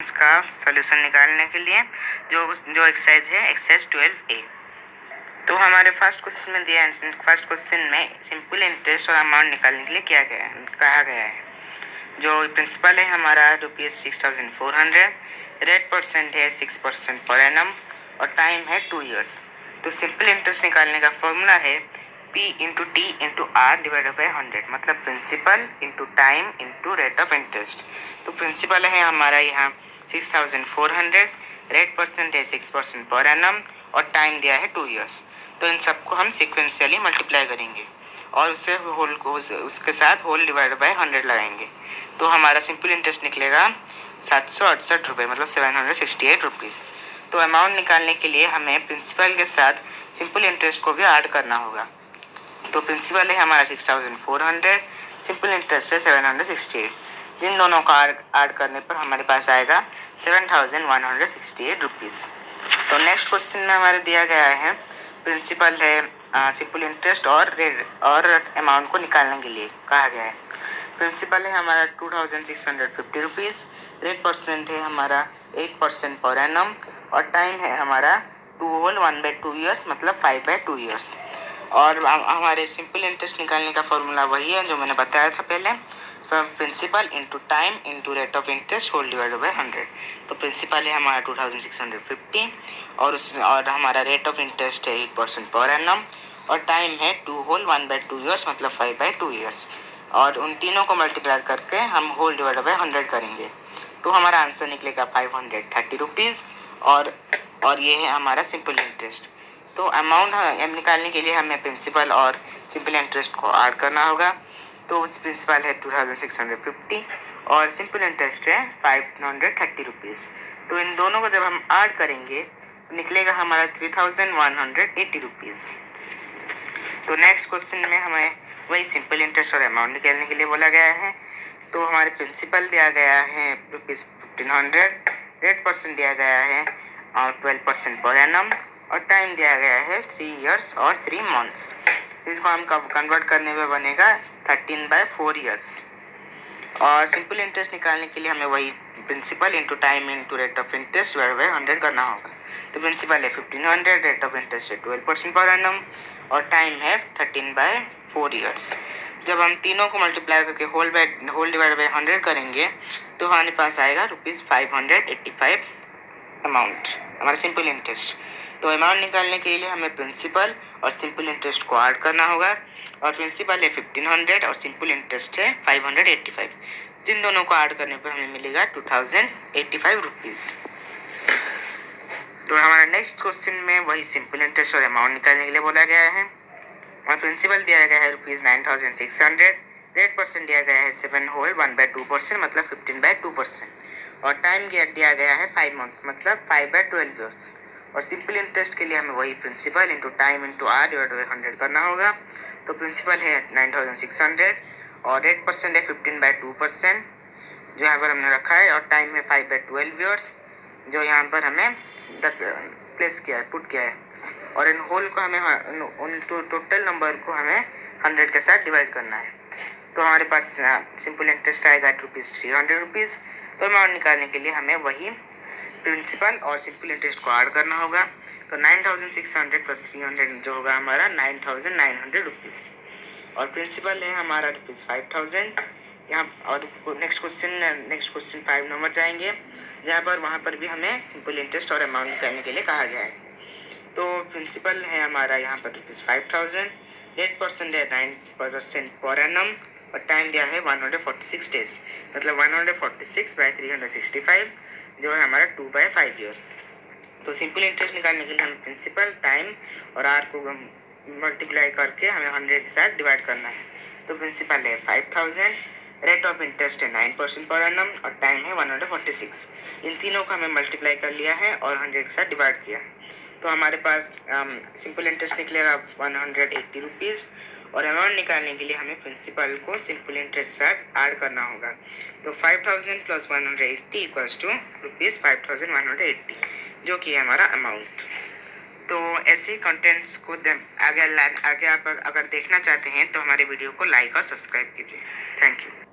इसका सॉल्यूशन निकालने के लिए जो एक्सरसाइज है एक्सरसाइज 12A। तो हमारे फर्स्ट क्वेश्चन में दिया है, फर्स्ट क्वेश्चन में सिंपल इंटरेस्ट और अमाउंट निकालने के लिए कहा गया है। जो प्रिंसिपल है हमारा ₹6,400, रेट परसेंट है 6% पर एनम और टाइम है 2 ईयर्स। तो सिंपल इंटरेस्ट निकालने का फॉर्मूला है P into T into R divided by 100, मतलब principal into time into rate of interest. तो प्रिंसिपल है हमारा यहाँ 6,400, रेट परसेंट है 6% पर एनम और टाइम दिया है 2 ईयर्स। तो इन सबको हम सिक्वेंशियली मल्टीप्लाई करेंगे और उसके साथ होल डिवाइडेड बाई 100 लगाएंगे। तो हमारा सिंपल इंटरेस्ट निकलेगा 768 रुपये, मतलब 768 रुपीज़। तो अमाउंट निकालने के लिए हमें प्रिंसिपल के साथ सिंपल इंटरेस्ट को भी ऐड करना होगा। तो प्रिंसिपल है हमारा 6,400, सिंपल इंटरेस्ट है 768। जिन दोनों को ऐड करने पर हमारे पास आएगा 7,168 रुपीज़। तो नेक्स्ट क्वेश्चन में हमारे दिया गया है प्रिंसिपल है सिंपल इंटरेस्ट और अमाउंट को निकालने के लिए कहा गया है। प्रिंसिपल है हमारा 2,650 रुपीज़, रेट परसेंट है हमारा 8% पर एनम और टाइम है हमारा 1/2 ईयर्स, मतलब 5/2 ईयर्स। और हमारे सिंपल इंटरेस्ट निकालने का फॉर्मूला वही है जो मैंने बताया था पहले, principal into time into rate of interest whole divided by 100। तो प्रिंसिपल है हमारा 2,650 और हमारा रेट ऑफ इंटरेस्ट है 8% पर एनम और टाइम है 1/2 ईयर्स, मतलब 5/2 ईयर्स। और उन तीनों को मल्टीप्लाई करके हम होल डिवाइडेड बाई 100 करेंगे। तो हमारा आंसर निकलेगा 530 रुपीज़ और ये है हमारा सिंपल इंटरेस्ट। तो अमाउंट निकालने के लिए हमें प्रिंसिपल और सिंपल इंटरेस्ट को ऐड करना होगा। तो प्रिंसिपल है 2,650 और सिंपल इंटरेस्ट है 530 रुपीज़। तो इन दोनों को जब हम ऐड करेंगे तो निकलेगा हमारा 3,180 रुपीज़। तो नेक्स्ट क्वेश्चन में हमें वही सिंपल इंटरेस्ट और अमाउंट निकालने के लिए बोला गया है। तो हमारे प्रिंसिपल दिया गया है ₹1,500, रेट परसेंट दिया गया है 12% पर एनम और टाइम दिया गया है 3 ईयर्स और 3 मंथ्स। इसको हम कन्वर्ट करने में बनेगा 13/4 ईयर्स। और सिंपल इंटरेस्ट निकालने के लिए हमें वही principal into time into rate of interest divided by 100 करना होगा। तो प्रिंसिपल है 1,500, रेट ऑफ इंटरेस्ट है 12% पर एनम और टाइम है 13/4 ईयर्स। जब हम तीनों को मल्टीप्लाई करके होल डिवाइड बाई 100 करेंगे तो हमारे पास आएगा ₹585 अमाउंट, हमारा सिंपल इंटरेस्ट। तो अमाउंट निकालने के लिए हमें प्रिंसिपल और सिंपल इंटरेस्ट को ऐड करना होगा और प्रिंसिपल है 1,500 और सिंपल इंटरेस्ट है 585। जिन दोनों को ऐड करने पर हमें मिलेगा 2,085 रुपीज़। तो हमारा नेक्स्ट क्वेश्चन में वही सिंपल इंटरेस्ट और अमाउंट निकालने के लिए बोला गया है और प्रिंसिपल दिया गया है ₹9,600, रेट परसेंट दिया गया है 7 होल 1/2%, मतलब 15/2% और टाइम दिया गया है 5 मंथ्स, मतलब 5/12 ईयर्स। और सिंपल इंटरेस्ट के लिए हमें वही principal into time into R divide by 100 करना होगा। तो प्रिंसिपल है 9,600 और रेट परसेंट है 15/2%, जो यहाँ पर हमने रखा है, और टाइम है 5/12 ईयर्स, जो यहाँ पर हमें प्लेस किया है, पुट किया है। और इन होल को हमें उन टोटल नंबर को हमें 100 के साथ डिवाइड करना है। तो हमारे पास सिंपल इंटरेस्ट आएगा ₹300। तो अमाउंट निकालने के लिए हमें वही प्रिंसिपल और सिंपल इंटरेस्ट को ऐड करना होगा। तो 9,600 प्लस 300 जो होगा हमारा 9,900 रुपीज़ और प्रिंसिपल है हमारा ₹5,000 यहाँ। और नेक्स्ट क्वेश्चन 5 नंबर जाएंगे, जहाँ पर वहाँ पर भी हमें सिंपल इंटरेस्ट और अमाउंट निकालने के लिए कहा गया है। तो प्रिंसिपल है हमारा यहाँ पर ₹5,000, रेट परसेंट है 9% पर एनम और टाइम दिया है 146 डेज, मतलब 146/365, जो है हमारा 2/5 ईयर। तो सिंपल इंटरेस्ट निकालने के लिए हमें प्रिंसिपल, टाइम और आर को मल्टीप्लाई करके हमें 100 के साथ डिवाइड करना है। तो प्रिंसिपल है 5,000, रेट ऑफ इंटरेस्ट है 9% पर एनम और टाइम है 146। इन तीनों को हमें मल्टीप्लाई कर लिया है और 100 के साथ डिवाइड किया है। तो हमारे पास सिंपल इंटरेस्ट निकलेगा 180 रुपीज़ और अमाउंट निकालने के लिए हमें प्रिंसिपल को सिंपल इंटरेस्ट साथ ऐड करना होगा। तो 5,000 प्लस 180 इक्वल्स टू ₹5,180, जो कि है हमारा अमाउंट। तो ऐसे कंटेंट्स को आगे आप अगर देखना चाहते हैं तो हमारे वीडियो को लाइक और सब्सक्राइब कीजिए। Thank you.